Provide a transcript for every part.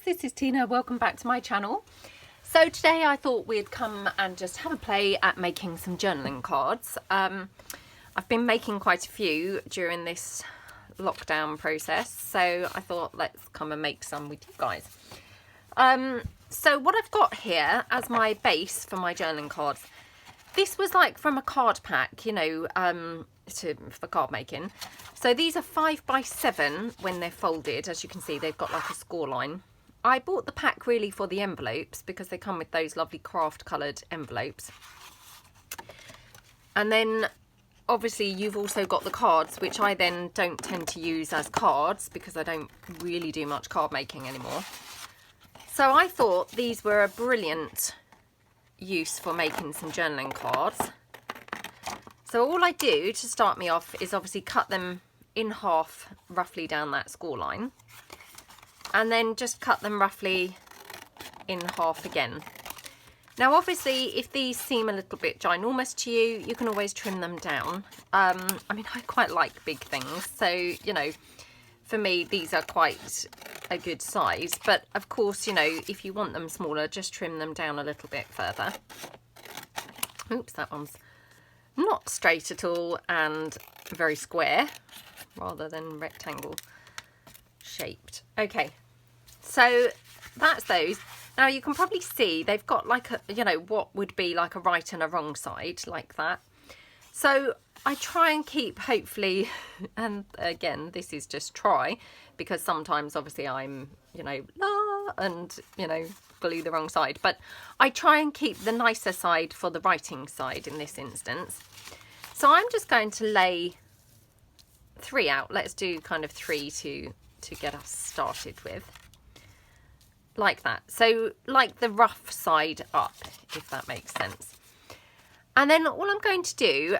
this is Tina. Welcome back to my channel. So today I thought we'd come and just have a play at making some journaling cards. I've been making quite a few during this lockdown process, so I thought let's come and make some with you guys. So what I've got here as my base for my journaling cards, this was like from a card pack, you know, for card making. So these are 5x7 when they're folded. As you can see, they've got like a score line. I bought the pack really for the envelopes because they come with those lovely craft coloured envelopes. And then obviously you've also got the cards, which I then don't tend to use as cards because I don't really do much card making anymore. So I thought these were a brilliant use for making some journaling cards. So all I do to start me off is obviously cut them in half roughly down that score line, and then just cut them roughly in half again. Now obviously if these seem a little bit ginormous to you, you can always trim them down. I mean, I quite like big things, so you know, for me these are quite a good size, but of course, you know, if you want them smaller, just trim them down a little bit further. Oops, that one's not straight at all and very square rather than rectangle shaped. Okay, so that's those. Now you can probably see they've got like a, you know, what would be like a right and a wrong side like that. So I try and keep, hopefully, and again this is just try, because sometimes obviously I'm, you know, and you know, glue the wrong side, but I try and keep the nicer side for the writing side in this instance. So I'm just going to lay 3 out. Let's do kind of 3 to get us started with, like that. So like the rough side up, if that makes sense. And then all I'm going to do,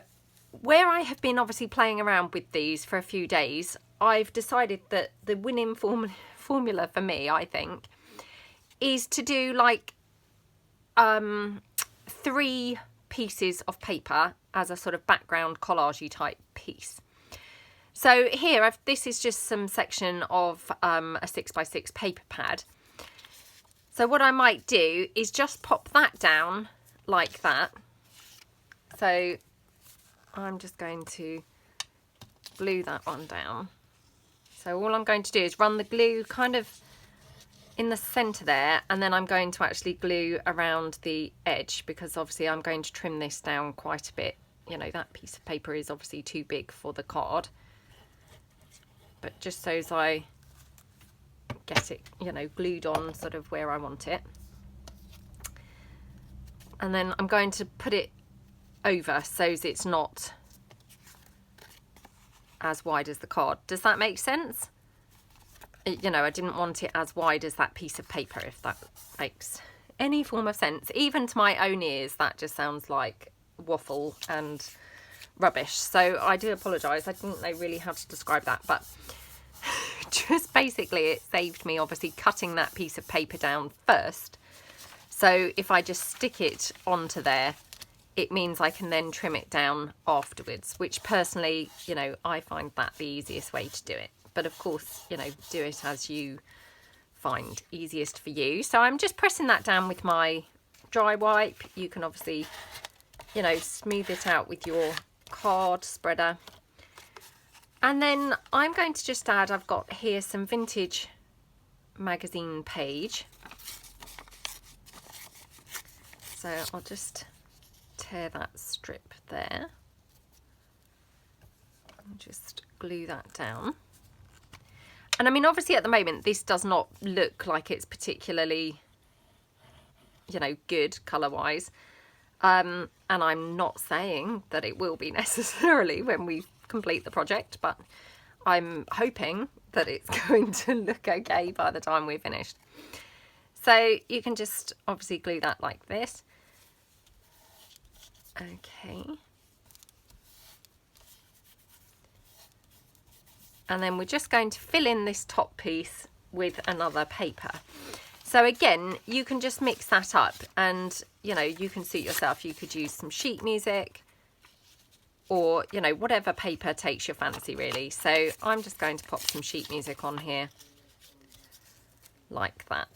where I have been obviously playing around with these for a few days, I've decided that the winning formula for me, I think, is to do like 3 pieces of paper as a sort of background collagey type piece. So here, this is just some section of a 6x6 paper pad. So what I might do is just pop that down like that. So I'm just going to glue that one down. So all I'm going to do is run the glue kind of in the centre there, and then I'm going to actually glue around the edge, because obviously I'm going to trim this down quite a bit. You know, that piece of paper is obviously too big for the card, but just so as I get it, you know, glued on sort of where I want it. And then I'm going to put it over so as it's not as wide as the card. Does that make sense? You know, I didn't want it as wide as that piece of paper, if that makes any form of sense. Even to my own ears, that just sounds like waffle and rubbish. So I do apologise. I didn't know really how to describe that, but just basically it saved me obviously cutting that piece of paper down first. So if I just stick it onto there, it means I can then trim it down afterwards, which personally, you know, I find that the easiest way to do it. But of course, you know, do it as you find easiest for you. So I'm just pressing that down with my dry wipe. You can obviously, you know, smooth it out with your card spreader. And then I'm going to just add, I've got here some vintage magazine page. So I'll just tear that strip there and just glue that down. And I mean, obviously at the moment this does not look like it's particularly, you know, good colour wise, and I'm not saying that it will be necessarily when we complete the project, but I'm hoping that it's going to look okay by the time we're finished. So you can just obviously glue that like this. Okay, and then we're just going to fill in this top piece with another paper. So again, you can just mix that up, and you know, you can suit yourself. You could use some sheet music, or you know, whatever paper takes your fancy really. So I'm just going to pop some sheet music on here like that.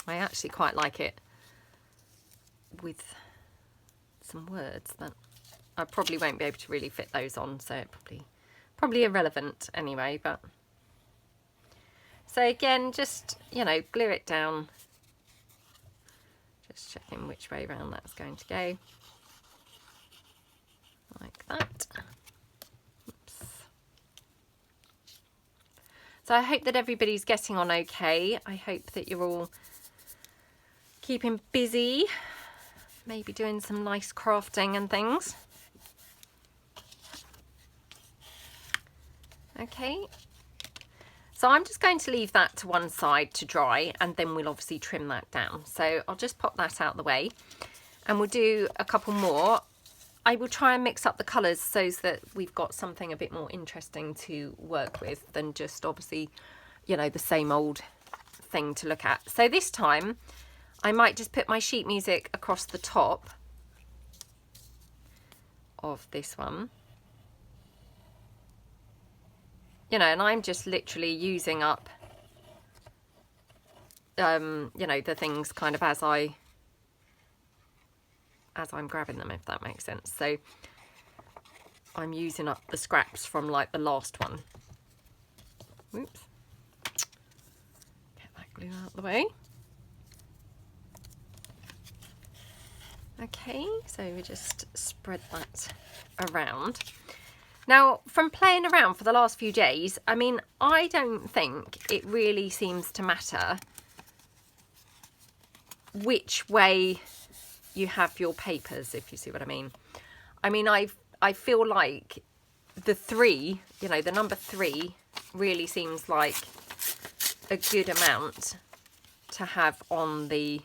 I actually quite like it with some words that I probably won't be able to really fit those on, so it probably irrelevant anyway. But so again, just, you know, glue it down, just checking which way around that's going to go, like that. Oops. So I hope that everybody's getting on okay. I hope that you're all keeping busy, maybe doing some nice crafting and things. Okay, so I'm just going to leave that to one side to dry, and then we'll obviously trim that down. So I'll just pop that out of the way, and we'll do a couple more. I will try and mix up the colours so that we've got something a bit more interesting to work with than just obviously, you know, the same old thing to look at. So this time I might just put my sheet music across the top of this one. You know, and I'm just literally using up, you know, the things kind of as I'm grabbing them, if that makes sense. So I'm using up the scraps from like the last one. Oops. Get that glue out of the way. Okay, so we just spread that around. Now, from playing around for the last few days, I mean, I don't think it really seems to matter which way you have your papers, if you see what I mean. I mean, I feel like the 3, you know, the number 3 really seems like a good amount to have on the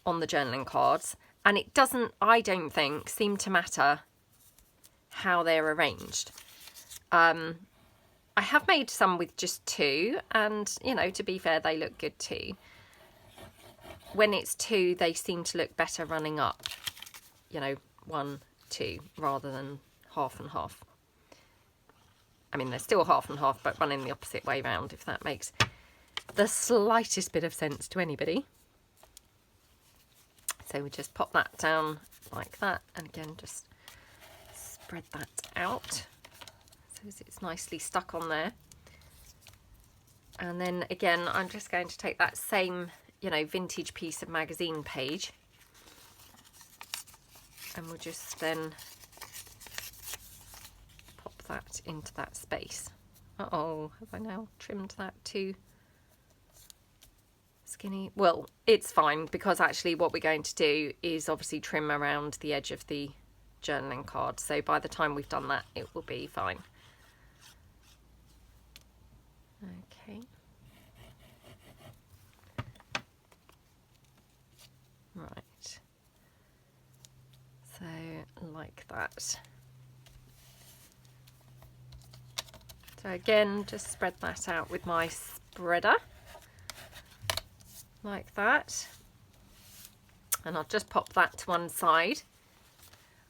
journaling cards. And it doesn't, I don't think, seem to matter how they're arranged. I have made some with just 2, and, you know, to be fair, they look good too. When it's 2, they seem to look better running up, you know, 1, 2, rather than half and half. I mean, they're still half and half, but running the opposite way round, if that makes the slightest bit of sense to anybody. So we just pop that down like that, and again just spread that out so it's nicely stuck on there. And then again, I'm just going to take that same, you know, vintage piece of magazine page, and we'll just then pop that into that space. Uh-oh, have I now trimmed that too skinny? Well, it's fine, because actually what we're going to do is obviously trim around the edge of the journaling card, so by the time we've done that it will be fine. Okay, right, so like that. So again, just spread that out with my spreader like that, and I'll just pop that to one side,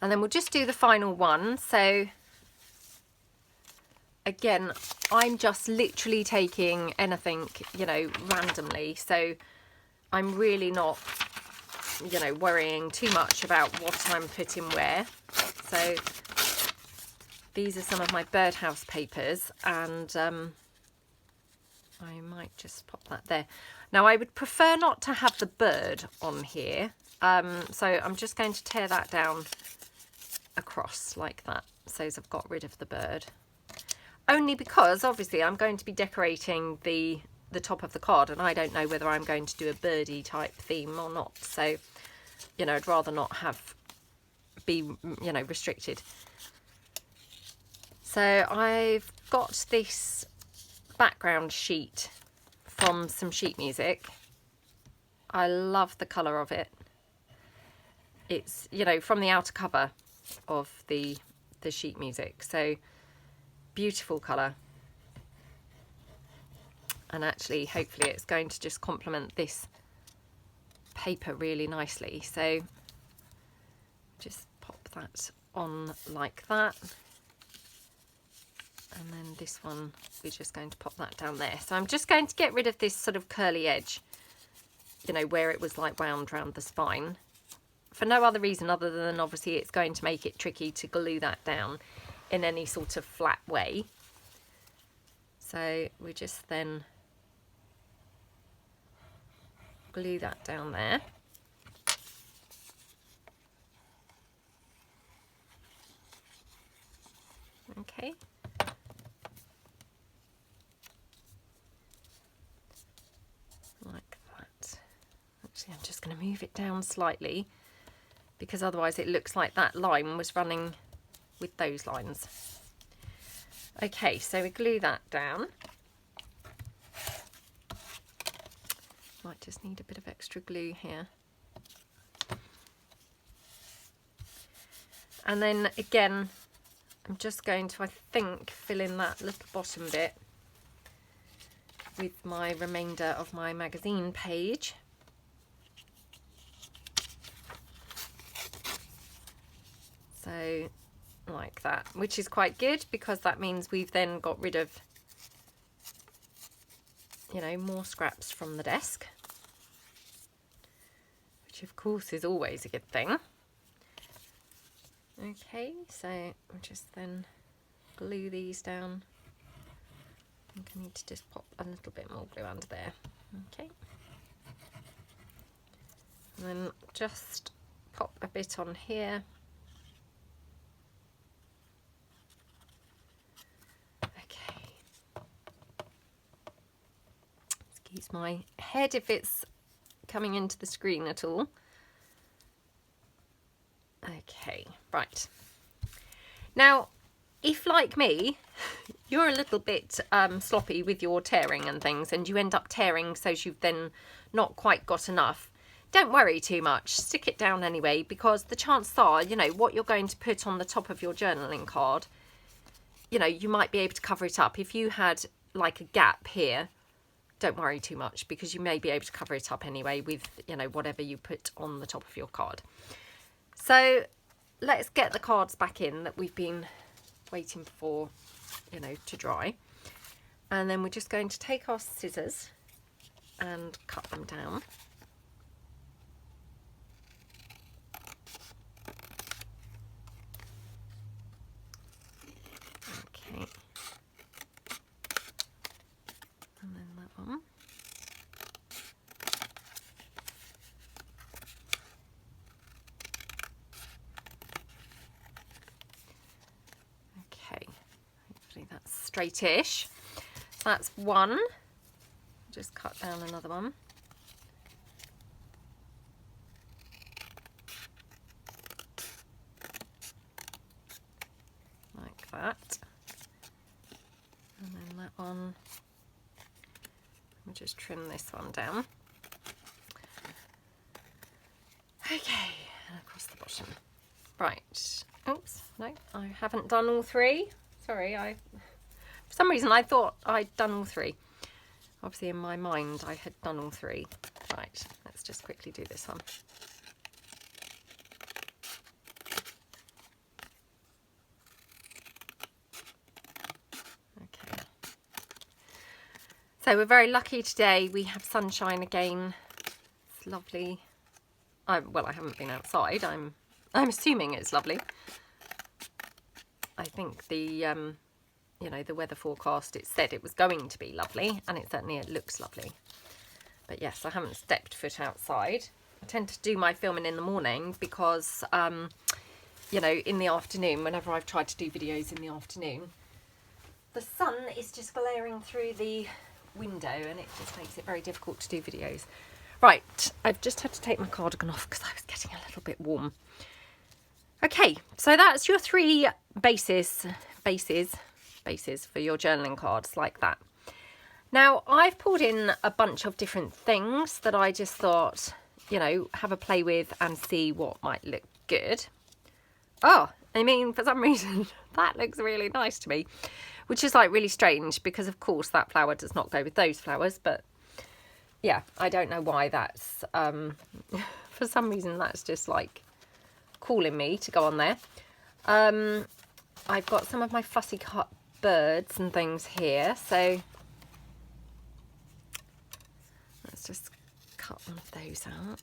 and then we'll just do the final one. So again, I'm just literally taking anything, you know, randomly, so I'm really not, you know, worrying too much about what I'm putting where. So these are some of my birdhouse papers, and I might just pop that there. Now, I would prefer not to have the bird on here, so I'm just going to tear that down across like that, so as I've got rid of the bird. Only because, obviously, I'm going to be decorating the top of the card, and I don't know whether I'm going to do a birdie type theme or not. So, you know, I'd rather not be, you know, restricted. So I've got this background sheet from some sheet music. I love the colour of it. It's, you know, from the outer cover of the sheet music. So beautiful colour. And actually, hopefully it's going to just complement this paper really nicely. So just pop that on like that. And then this one, we're just going to pop that down there. So I'm just going to get rid of this sort of curly edge, you know, where it was like wound around the spine. For no other reason other than obviously it's going to make it tricky to glue that down in any sort of flat way. So we just then glue that down there. Okay. Like that. Actually, I'm just going to move it down slightly because otherwise it looks like that line was running with those lines. Okay, so we glue that down. Might just need a bit of extra glue here. And then again, I'm just going to, I think, fill in that little bottom bit with my remainder of my magazine page. So like that, which is quite good because that means we've then got rid of, you know, more scraps from the desk, which of course is always a good thing. Okay, so I'll just then glue these down. I think I need to just pop a little bit more glue under there. Okay, and then just pop a bit on here. Excuse my head if it's coming into the screen at all. Okay, right. Now, if like me, you're a little bit sloppy with your tearing and things, and you end up tearing so you've then not quite got enough, don't worry too much. Stick it down anyway, because the chances are, you know, what you're going to put on the top of your journaling card, you know, you might be able to cover it up. If you had like a gap here, don't worry too much because you may be able to cover it up anyway with, you know, whatever you put on the top of your card. So let's get the cards back in that we've been waiting for, you know, to dry. And then we're just going to take our scissors and cut them down. Okay. And then that one. Okay, hopefully that's straightish. That's one. Just cut down another one. Like that. And then that one. We'll just trim this one down. Okay, and across the bottom. Right. Oops, no, I haven't done all three. Sorry, for some reason I thought I'd done all three. Obviously in my mind I had done all three. Right, let's just quickly do this one. Okay. So we're very lucky today. We have sunshine again. It's lovely. Well, I haven't been outside. I'm assuming it's lovely. I think the you know, the weather forecast, it said it was going to be lovely, and it looks lovely. But yes, I haven't stepped foot outside. I tend to do my filming in the morning because you know, in the afternoon, whenever I've tried to do videos in the afternoon, the sun is just glaring through the window and it just makes it very difficult to do videos. Right, I've just had to take my cardigan off because I was getting a little bit warm. Okay, so that's your three bases for your journaling cards, like that. Now, I've pulled in a bunch of different things that I just thought, you know, have a play with and see what might look good. Oh, I mean, for some reason, that looks really nice to me, which is like really strange because, of course, that flower does not go with those flowers, but yeah, I don't know why that's, for some reason, that's just like calling me to go on there. I've got some of my fussy cut birds and things here, so let's just cut one of those out.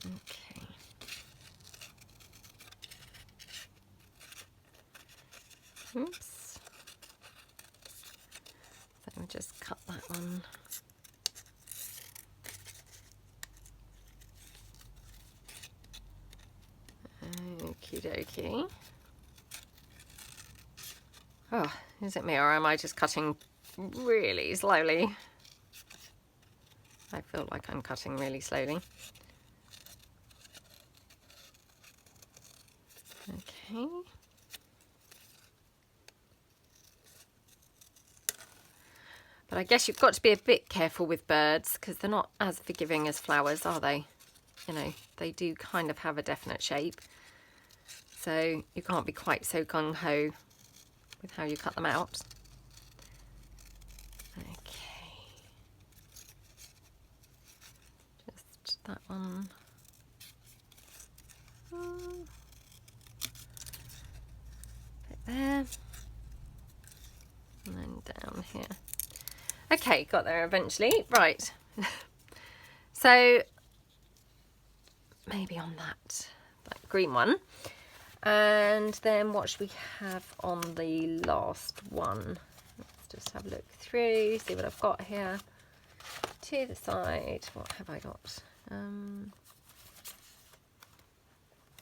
Okay. Oops. So we'll just cut that one. Okie dokie. Oh, is it me or am I just cutting really slowly? I feel like I'm cutting really slowly. Okay. But I guess you've got to be a bit careful with birds because they're not as forgiving as flowers, are they? You know, they do kind of have a definite shape. So you can't be quite so gung-ho with how you cut them out. Okay. Just that one. Bit there. And then down here. Okay, got there eventually. Right. So maybe on that green one. And then what should we have on the last one? Let's just have a look through, see what I've got here. To the side, what have I got?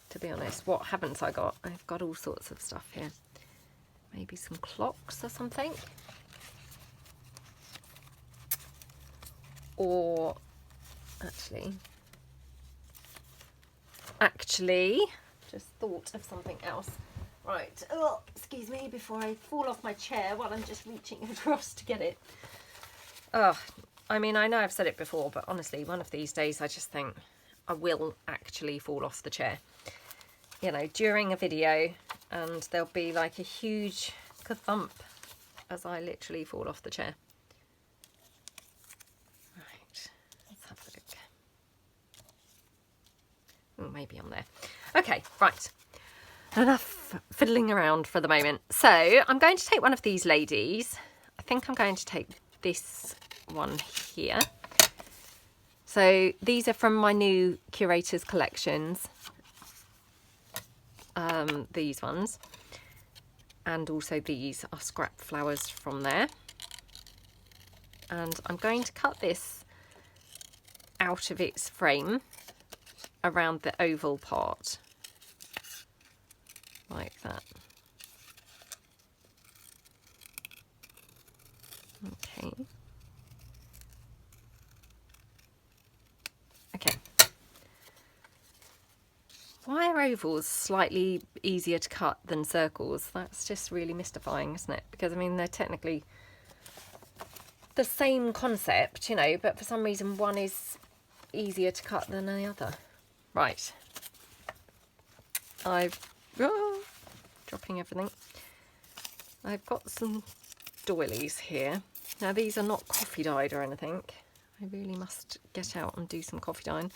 To be honest, what haven't I got? I've got all sorts of stuff here. Maybe some clocks or something. Or actually, just thought of something else. Right, oh, excuse me, before I fall off my chair while I'm just reaching across to get it. Oh, I mean, I know I've said it before, but honestly, one of these days I just think I will actually fall off the chair. You know, during a video, and there'll be like a huge ka-thump as I literally fall off the chair. Right, let's have a look. Oh, maybe on there. Okay, right. Enough fiddling around for the moment. So I'm going to take one of these ladies. I think I'm going to take this one here. So these are from my new Curators collections. These ones. And also these are scrap flowers from there. And I'm going to cut this out of its frame around the oval part. Like that. Okay. Okay. Why are ovals slightly easier to cut than circles? That's just really mystifying, isn't it? Because, I mean, they're technically the same concept, you know, but for some reason one is easier to cut than the other. Right. Dropping everything. I've got some doilies here. Now these are not coffee dyed or anything. I really must get out and do some coffee dyeing.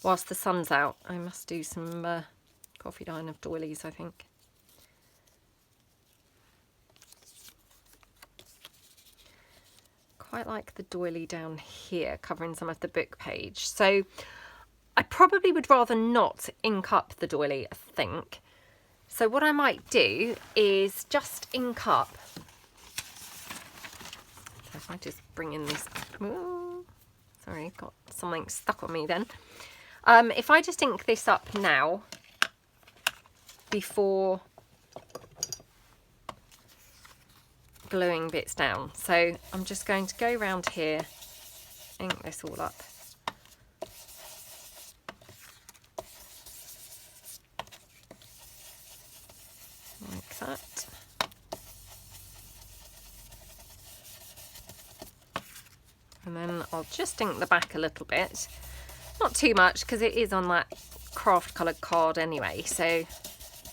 Whilst the sun's out, I must do some coffee dyeing of doilies, I think. Quite like the doily down here, covering some of the book page. So I probably would rather not ink up the doily, I think. So what I might do is just ink up. So if I just bring in this, ooh, sorry, got something stuck on me then. If I just ink this up now, before gluing bits down. So I'm just going to go around here, ink this all up. Like that. And then I'll just ink the back a little bit. Not too much because it is on that craft coloured card anyway, so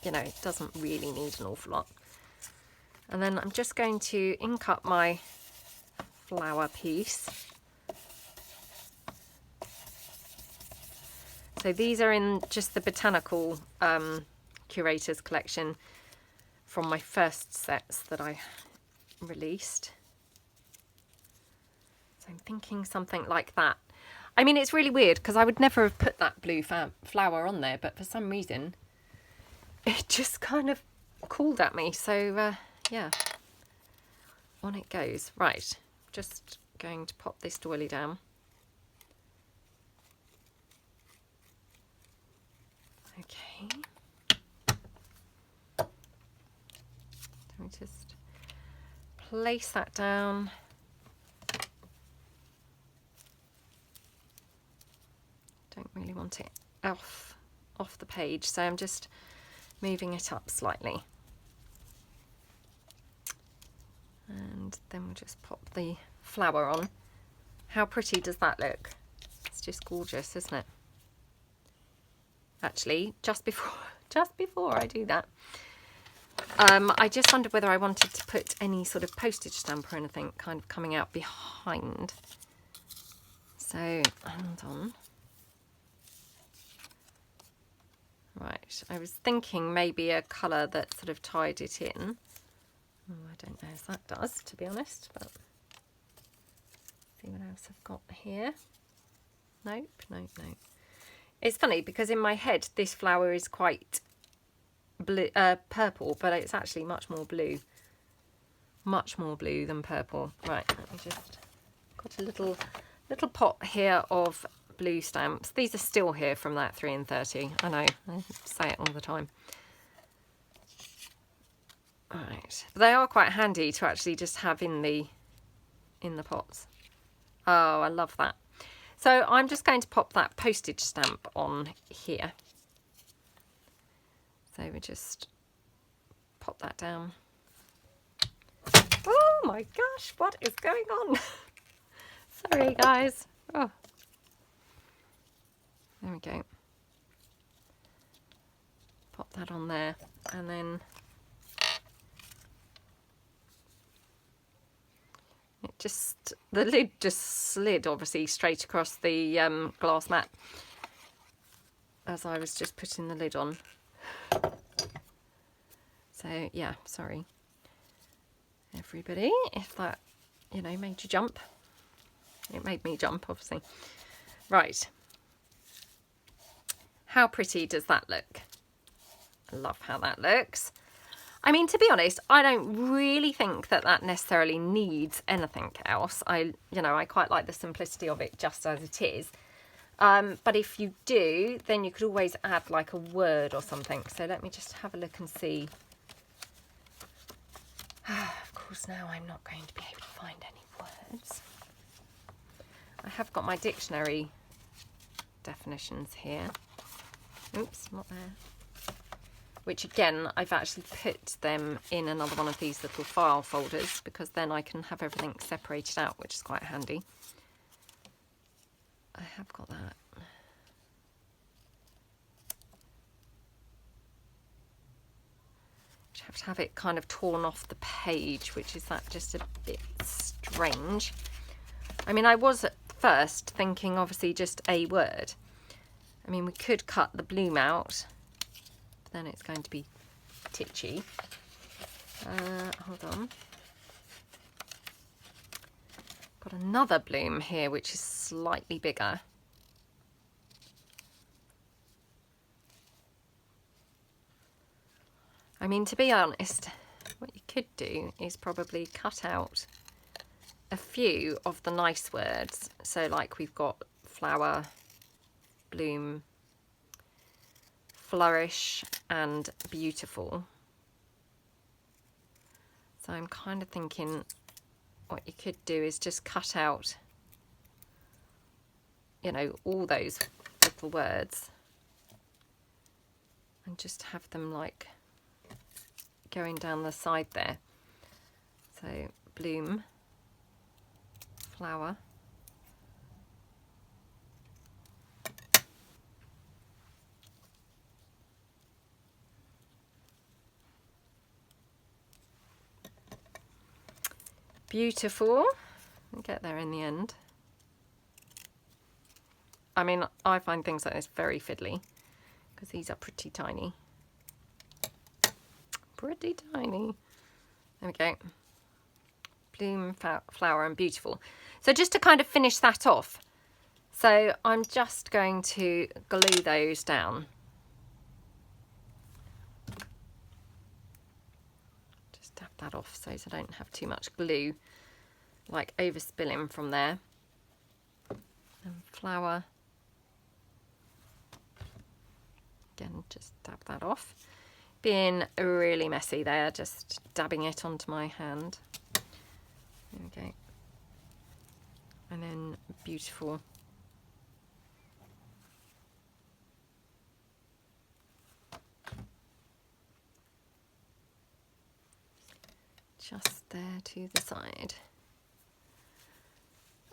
you know it doesn't really need an awful lot. And then I'm just going to ink up my flower piece. So these are in just the botanical curators collection from my first sets that I released. So I'm thinking something like that. I mean, it's really weird because I would never have put that blue flower on there, but for some reason it just kind of called at me. So yeah, on it goes. Right, just going to pop this doily down. Okay. Let me just place that down. Don't really want it off the page, so I'm just moving it up slightly. And then we'll just pop the flower on. How pretty does that look? It's just gorgeous, isn't it? Actually, just before I do that, I just wondered whether I wanted to put any sort of postage stamp or anything kind of coming out behind. So, hold on. Right, I was thinking maybe a colour that sort of tied it in. Oh, I don't know if that does, to be honest, but see what else I've got here. Nope. It's funny because in my head this flower is quite blue, purple, but it's actually much more blue than purple. Right, let me just got a little pot here of blue stamps. These are still here from that 3 and 30. I know, I say it all the time. Right, but they are quite handy to actually just have in the pots. Oh, I love that. So I'm just going to pop that postage stamp on here. So we just pop that down. Oh my gosh, what is going on? Sorry guys. Oh. There we go. Pop that on there, and then the lid just slid obviously straight across the glass mat as I was just putting the lid on. So yeah, sorry everybody if that, you know, made you jump. It made me jump, obviously. Right. How pretty does that look? I love how that looks. I mean, to be honest, I don't really think that necessarily needs anything else. I quite like the simplicity of it just as it is. But if you do, then you could always add like a word or something. So let me just have a look and see. Of course, now I'm not going to be able to find any words. I have got my dictionary definitions here. Oops, not there. Which again, I've actually put them in another one of these little file folders because then I can have everything separated out, which is quite handy. I have got that. You have to have it kind of torn off the page, which is that just a bit strange. I mean, I was at first thinking obviously just a word. I mean, we could cut the bloom out, but then it's going to be titchy. Hold on. Got another bloom here, which is slightly bigger. I mean, to be honest, what you could do is probably cut out a few of the nice words. So like we've got flower, bloom, flourish and beautiful. So I'm kind of thinking what you could do is just cut out, you know, all those little words and just have them like going down the side there. So bloom, flower, beautiful. We'll get there in the end. I mean, I find things like this very fiddly because these are pretty tiny. Pretty tiny. There we go. Bloom, flower and beautiful. So just to kind of finish that off, so I'm just going to glue those down. Just tap that off so I don't have too much glue like overspilling from there. And flower. Again, just dab that off. Being really messy there, just dabbing it onto my hand. There we go. And then beautiful. Just there to the side.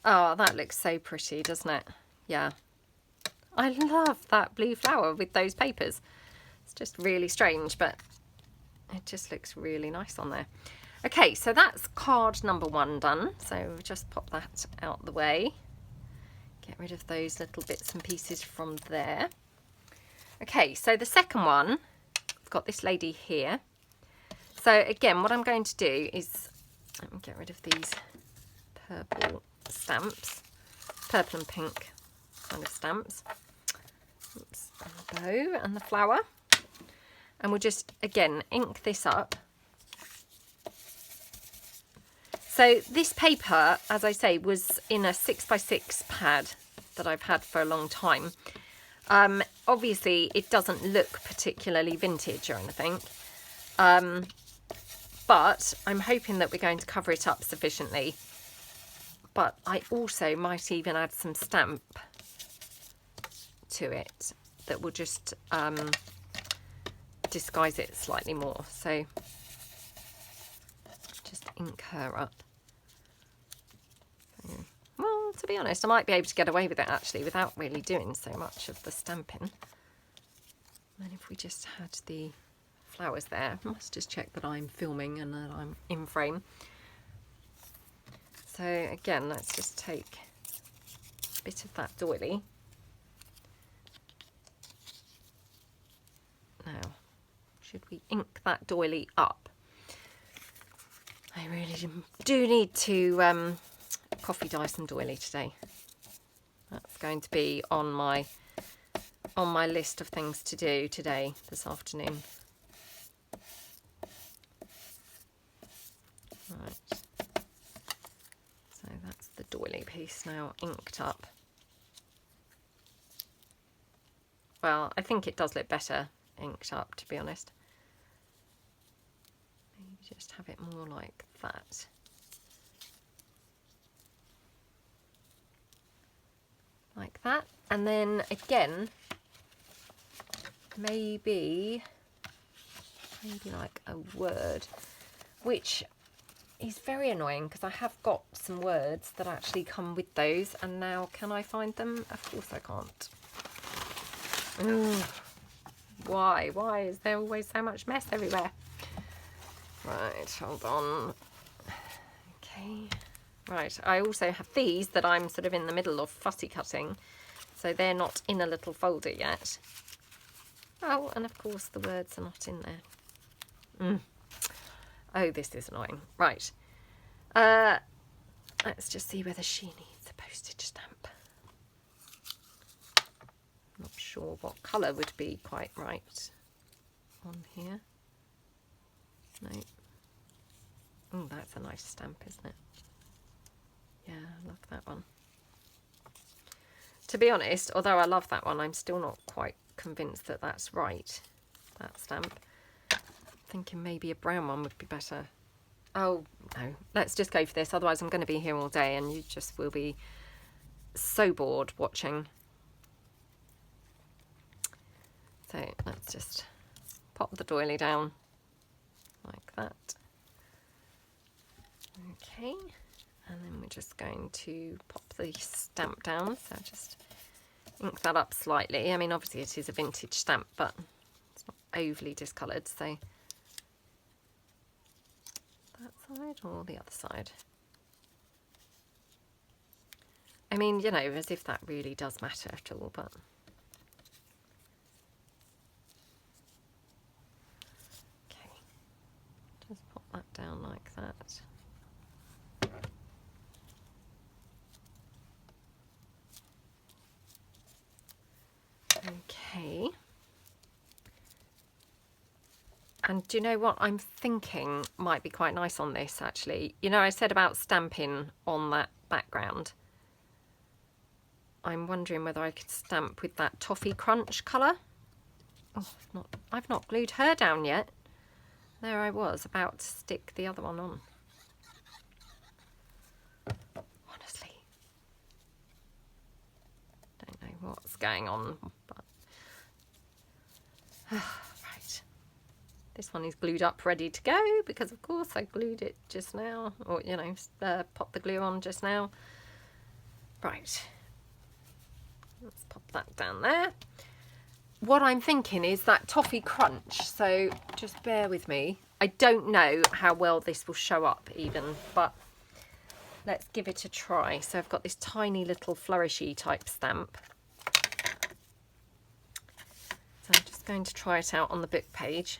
Oh, that looks so pretty, doesn't it? Yeah. I love that blue flower with those papers. It's just really strange, but it just looks really nice on there. Okay, so that's card number 1 done. So we'll just pop that out the way. Get rid of those little bits and pieces from there. Okay, so the second one, I've got this lady here. So again, what I'm going to do is, let me get rid of these purple stamps, purple and pink kind of stamps. Oops, and the bow and the flower. And we'll just, again, ink this up. So this paper, as I say, was in a 6x6 pad that I've had for a long time. Obviously, it doesn't look particularly vintage or anything. But I'm hoping that we're going to cover it up sufficiently. But I also might even add some stamp to it that will just disguise it slightly more. So just ink her up. Well, to be honest, I might be able to get away with it actually without really doing so much of the stamping. And if we just had the flowers there, I must just check that I'm filming and that I'm in frame. So again, let's just take a bit of that doily. Now, should we ink that doily up? I really do need to coffee dye some doily today. That's going to be on my list of things to do today, this afternoon. Right. So that's the doily piece now inked up. Well, I think it does look better inked up, to be honest. Maybe just have it more like that. Like that. And then again, maybe like a word, which is very annoying because I have got some words that actually come with those, and now can I find them? Of course I can't. Ugh. Why is there always so much mess everywhere? Right, hold on. Okay, right, I also have these that I'm sort of in the middle of fussy cutting, so they're not in a little folder yet. Oh, and of course the words are not in there. Oh, this is annoying. Right. Let's just see whether she needs a postage stamp. Not sure what colour would be quite right on here. No. Oh, that's a nice stamp, isn't it? Yeah, I love that one. To be honest, although I love that one, I'm still not quite convinced that that's right, that stamp. Thinking maybe a brown one would be better. Oh no, let's just go for this, otherwise I'm going to be here all day and you just will be so bored watching. So let's just pop the doily down like that. Okay, and then we're just going to pop the stamp down, so just ink that up slightly. I mean, obviously it is a vintage stamp, but it's not overly discoloured, so that side or the other side? I mean, you know, as if that really does matter at all, but... Okay, just pop that down like that. Okay. And do you know what I'm thinking might be quite nice on this, actually? You know, I said about stamping on that background. I'm wondering whether I could stamp with that Toffee Crunch colour. Oh, I've not glued her down yet. There I was, about to stick the other one on. Honestly. Don't know what's going on, but... Right. This one is glued up, ready to go, because of course I glued it just now, or, you know, popped the glue on just now. Right. Let's pop that down there. What I'm thinking is that Toffee Crunch, so just bear with me. I don't know how well this will show up even, but let's give it a try. So I've got this tiny little flourishy type stamp. So I'm just going to try it out on the book page.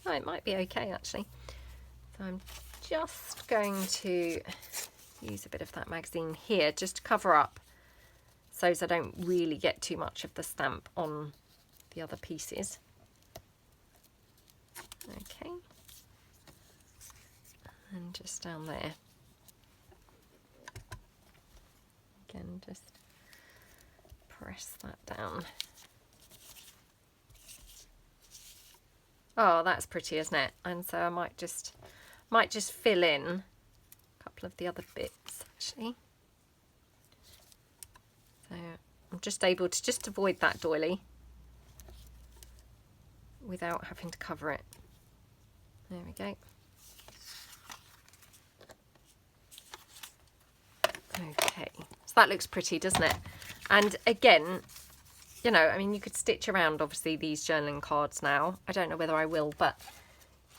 Oh, it might be okay actually. So I'm just going to use a bit of that magazine here just to cover up so as I don't really get too much of the stamp on the other pieces. Okay. And just down there. Again, just press that down. Oh, that's pretty, isn't it? And so I might just fill in a couple of the other bits actually. So I'm just able to just avoid that doily without having to cover it. There we go. Okay, so that looks pretty, doesn't it? And again, you know, I mean, you could stitch around obviously these journaling cards now. I don't know whether I will, but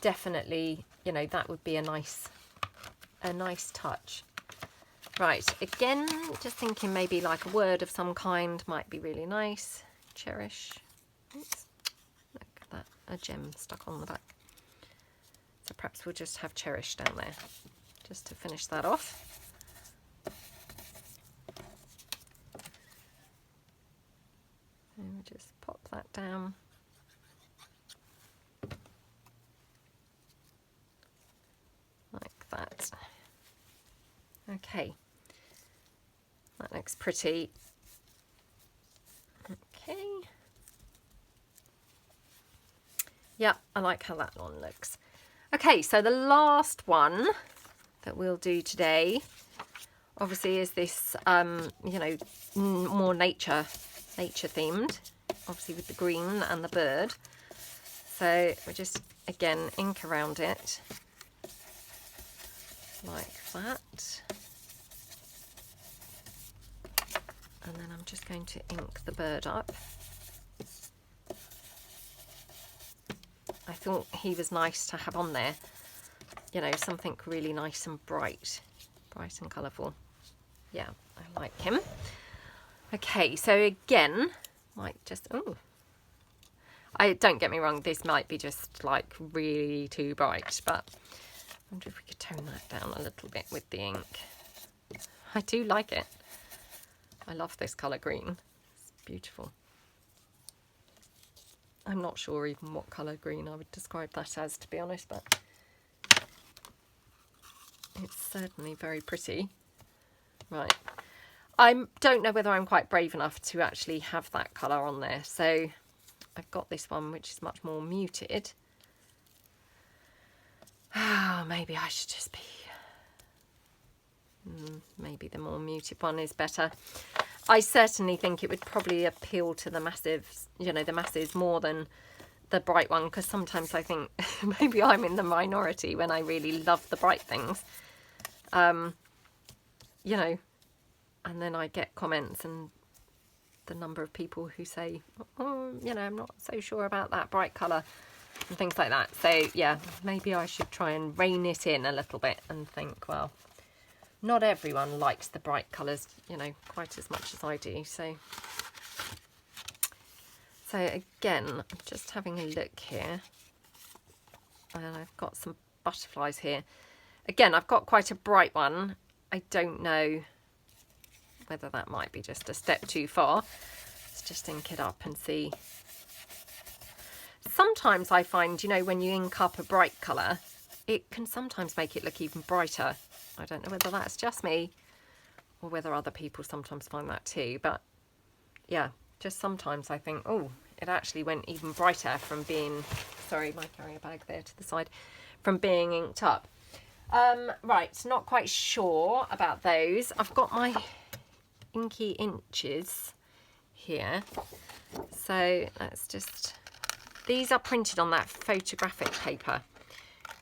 definitely, you know, that would be a nice touch. Right, again, just thinking maybe like a word of some kind might be really nice. Cherish. Oops, look at that, a gem stuck on the back. So perhaps we'll just have cherish down there, just to finish that off. And we'll just pop that down. Like that. Okay. That looks pretty. Okay. Yeah, I like how that one looks. Okay, so the last one that we'll do today, obviously, is this, you know, more nature themed, obviously with the green and the bird. So we just, again, ink around it like that. And then I'm just going to ink the bird up. I thought he was nice to have on there, you know, something really nice and bright and colourful. Yeah, I like him. Okay, so again, might just, oh, don't get me wrong, this might be just like really too bright, but I wonder if we could tone that down a little bit with the ink. I do like it. I love this colour green. It's beautiful. I'm not sure even what colour green I would describe that as, to be honest, but it's certainly very pretty. Right. I don't know whether I'm quite brave enough to actually have that colour on there. So I've got this one, which is much more muted. Oh, maybe I should just be... maybe the more muted one is better. I certainly think it would probably appeal to the massives, you know, the masses more than the bright one, because sometimes I think maybe I'm in the minority when I really love the bright things. You know, and then I get comments and the number of people who say, oh, you know, I'm not so sure about that bright colour and things like that. So yeah, maybe I should try and rein it in a little bit and think, well, not everyone likes the bright colours, you know, quite as much as I do. So again, I'm just having a look here. And I've got some butterflies here. Again, I've got quite a bright one. I don't know whether that might be just a step too far. Let's just ink it up and see. Sometimes I find, you know, when you ink up a bright colour, it can sometimes make it look even brighter. I don't know whether that's just me or whether other people sometimes find that too. But yeah, just sometimes I think, oh, it actually went even brighter from being, sorry, my carrier bag there to the side, from being inked up. Right, not quite sure about those. I've got my inky inches here. So let's just, these are printed on that photographic paper,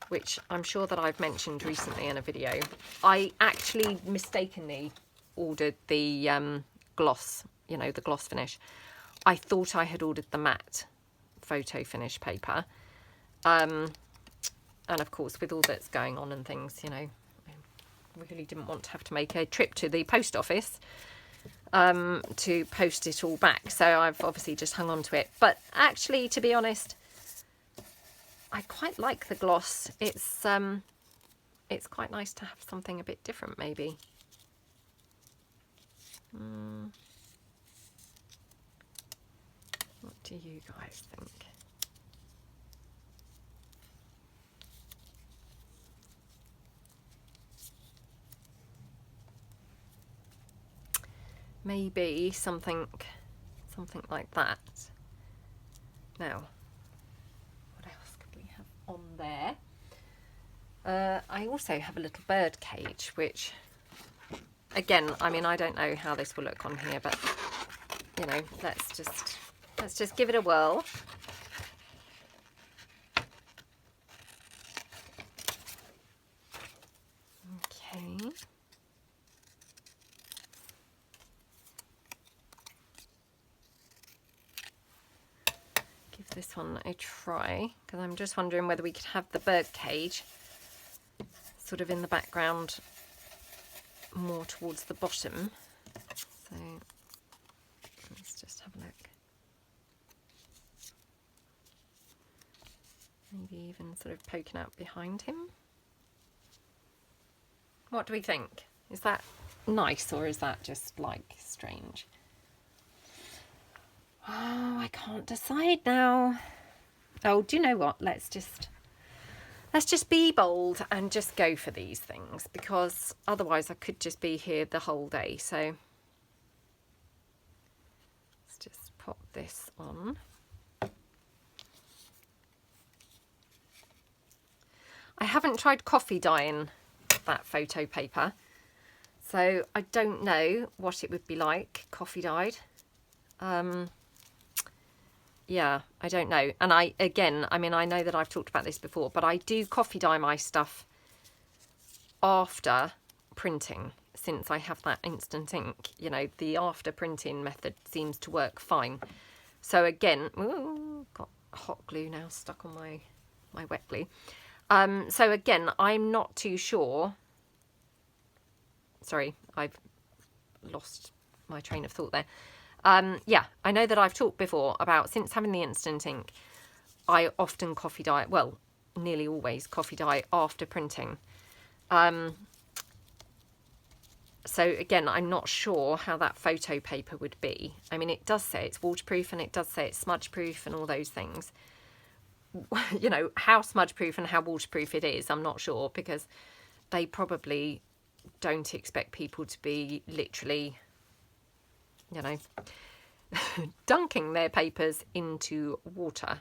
which I'm sure that I've mentioned recently in a video. I actually mistakenly ordered the gloss, you know, the gloss finish. I thought I had ordered the matte photo finish paper. And of course, with all that's going on and things, you know, I really didn't want to have to make a trip to the post office to post it all back. So I've obviously just hung on to it. But actually, to be honest, I quite like the gloss. It's quite nice to have something a bit different, maybe. What do you guys think? Maybe something like that. Now, what else could we have on there? I also have a little bird cage, which, again, I mean, I don't know how this will look on here, but you know, let's just give it a whirl. Okay. Give this one a try, because I'm just wondering whether we could have the bird cage sort of in the background more towards the bottom. So let's just have a look. Maybe even sort of poking out behind him. What do we think? Is that nice, or is that just like strange? Oh, I can't decide now. Oh, do you know what? Let's just be bold and just go for these things, because otherwise I could just be here the whole day. So let's just pop this on. I haven't tried coffee dyeing that photo paper, so I don't know what it would be like coffee dyed. Yeah, I don't know. And I mean, I know that I've talked about this before, but I do coffee dye my stuff after printing, since I have that instant ink. You know, the after printing method seems to work fine. So again, ooh, got hot glue now stuck on my wet glue. So again, I'm not too sure. Sorry, I've lost my train of thought there. Yeah, I know that I've talked before about, since having the instant ink, I often coffee dye, well, nearly always coffee dye after printing. So again, I'm not sure how that photo paper would be. I mean, it does say it's waterproof and it does say it's smudge proof and all those things. You know, how smudge proof and how waterproof it is, I'm not sure, because they probably don't expect people to be literally, you know, dunking their papers into water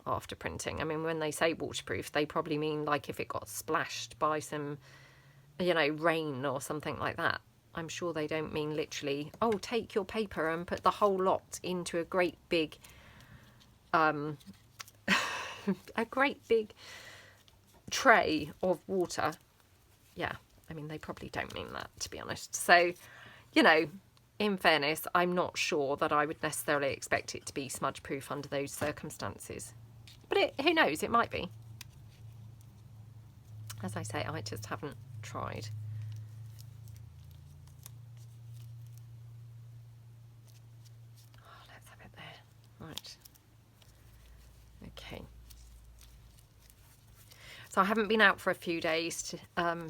after printing. I mean, when they say waterproof, they probably mean like if it got splashed by some, you know, rain or something like that. I'm sure they don't mean literally, oh, take your paper and put the whole lot into a great big a great big tray of water. Yeah, I mean, they probably don't mean that, to be honest. So, you know, in fairness, I'm not sure that I would necessarily expect it to be smudge proof under those circumstances. But who knows, it might be. As I say, I just haven't tried. So I haven't been out for a few days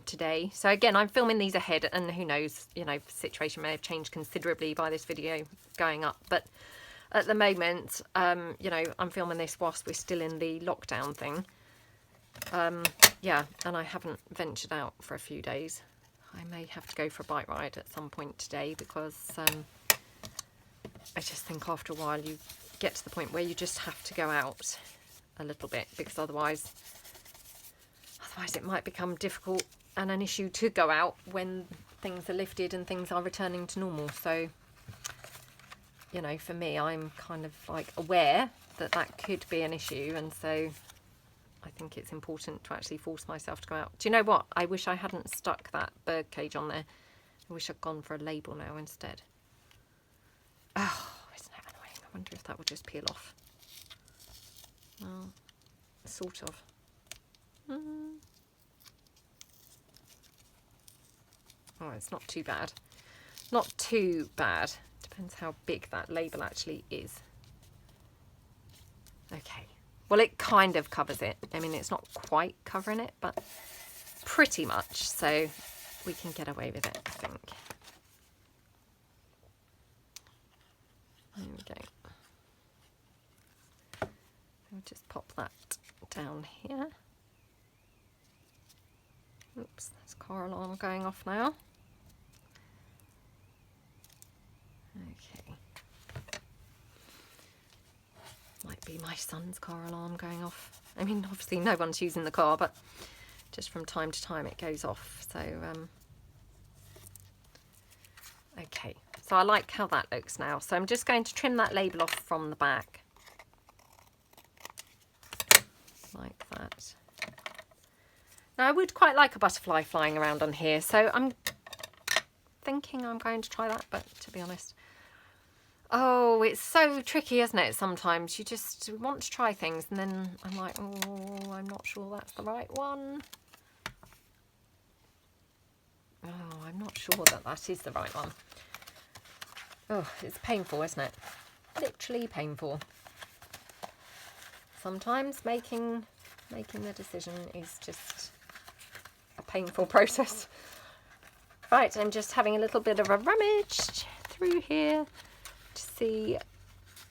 today. So again, I'm filming these ahead, and who knows, you know, the situation may have changed considerably by this video going up. But at the moment, you know, I'm filming this whilst we're still in the lockdown thing. Yeah, and I haven't ventured out for a few days. I may have to go for a bike ride at some point today, because I just think after a while you get to the point where you just have to go out a little bit, because otherwise it might become difficult and an issue to go out when things are lifted and things are returning to normal. So, you know, for me, I'm kind of like aware that that could be an issue, and so I think it's important to actually force myself to go out. Do you know what? I wish I hadn't stuck that bird cage on there. I wish I'd gone for a label now instead. Oh, isn't that annoying? I wonder if that would just peel off. Well, sort of. Oh, it's not too bad. Not too bad. Depends how big that label actually is. Okay. Well, it kind of covers it. I mean, it's not quite covering it, but pretty much. So we can get away with it, I think. There we go. I'll just pop that down here. Oops, there's car alarm going off now. Okay. Might be my son's car alarm going off. I mean, obviously no one's using the car, but just from time to time it goes off. So, okay. So I like how that looks now. So I'm just going to trim that label off from the back. Like that. Now I would quite like a butterfly flying around on here, so I'm thinking I'm going to try that, but to be honest, oh, it's so tricky, isn't it? Sometimes you just want to try things and then I'm like, oh, I'm not sure that's the right one. Oh, I'm not sure that that is the right one. Oh, it's painful, isn't it? Literally painful. Sometimes making the decision is just a painful process. Right, I'm just having a little bit of a rummage through here to see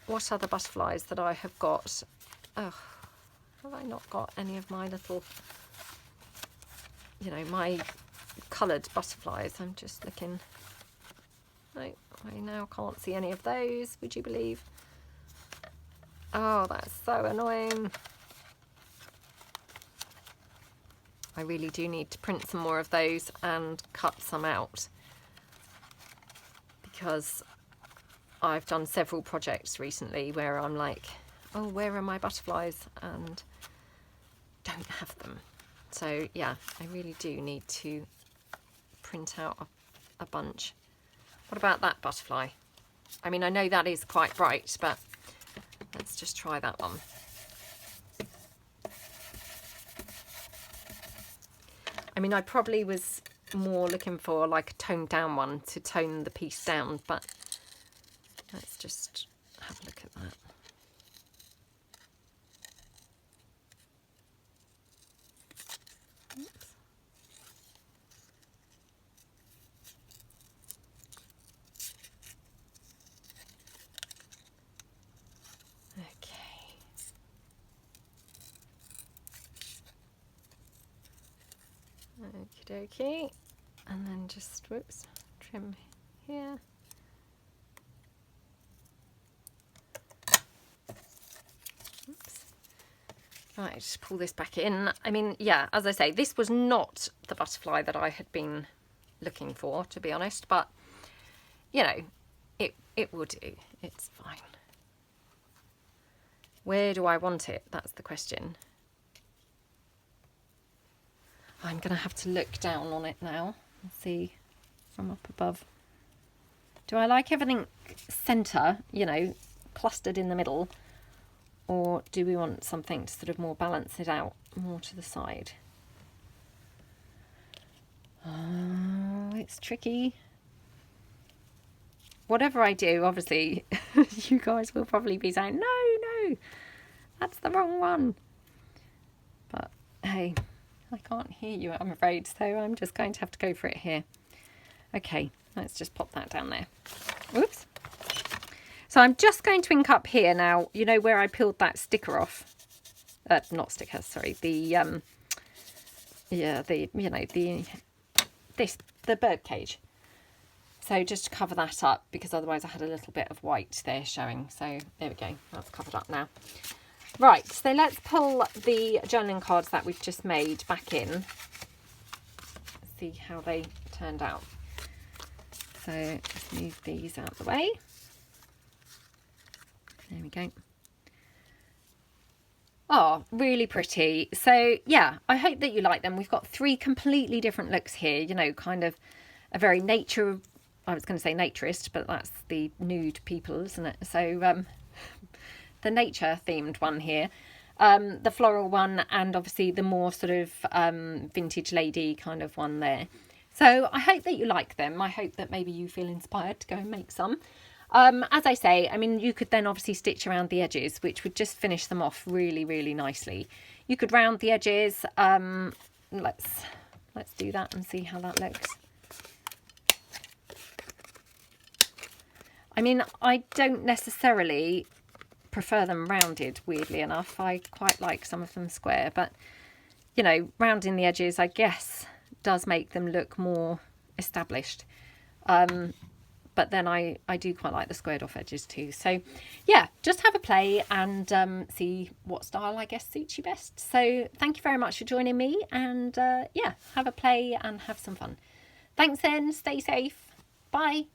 what other butterflies that I have got. Oh, have I not got any of my little, you know, my coloured butterflies? I'm just looking. No, I now can't see any of those, would you believe? Oh, that's so annoying. I really do need to print some more of those and cut some out, because I've done several projects recently where I'm like, oh, where are my butterflies, and don't have them. So yeah, I really do need to print out a bunch. What about that butterfly? I mean, I know that is quite bright, but let's just try that one. I mean, I probably was more looking for like a toned down one to tone the piece down, but let's just have a look at that. Oops. Okie dokie, and then just, whoops, trim here. Oops. Right, just pull this back in. I mean, yeah, as I say, this was not the butterfly that I had been looking for, to be honest, but, you know, it will do. It's fine. Where do I want it? That's the question. I'm going to have to look down on it now and see from up above. Do I like everything centre, you know, clustered in the middle? Or do we want something to sort of more balance it out, more to the side? Oh, it's tricky. Whatever I do, obviously, you guys will probably be saying, no, that's the wrong one. But hey, I can't hear you, I'm afraid, so I'm just going to have to go for it here. Okay, let's just pop that down there. Oops. So I'm just going to ink up here now, you know where I peeled that sticker off? Not sticker, sorry, the bird cage. So just to cover that up, because otherwise I had a little bit of white there showing. So there we go, that's covered up now. Right, so let's pull the journaling cards that we've just made back in. See how they turned out. So let's move these out of the way. There we go. Oh, really pretty. So yeah, I hope that you like them. We've got 3 completely different looks here, you know, kind of a very nature, I was going to say naturist, but that's the nude people, isn't it? So the nature themed one here, the floral one, and obviously the more sort of vintage lady kind of one there. So I hope that you like them. I hope that maybe you feel inspired to go and make some. As I say, I mean, you could then obviously stitch around the edges, which would just finish them off really, really nicely. You could round the edges. Let's do that and see how that looks. I mean, I don't necessarily prefer them rounded, weirdly enough. I quite like some of them square, but, you know, rounding the edges, I guess, does make them look more established. But then I do quite like the squared off edges too. So yeah, just have a play and see what style I guess suits you best. So thank you very much for joining me, and yeah, have a play and have some fun. Thanks then, stay safe. Bye.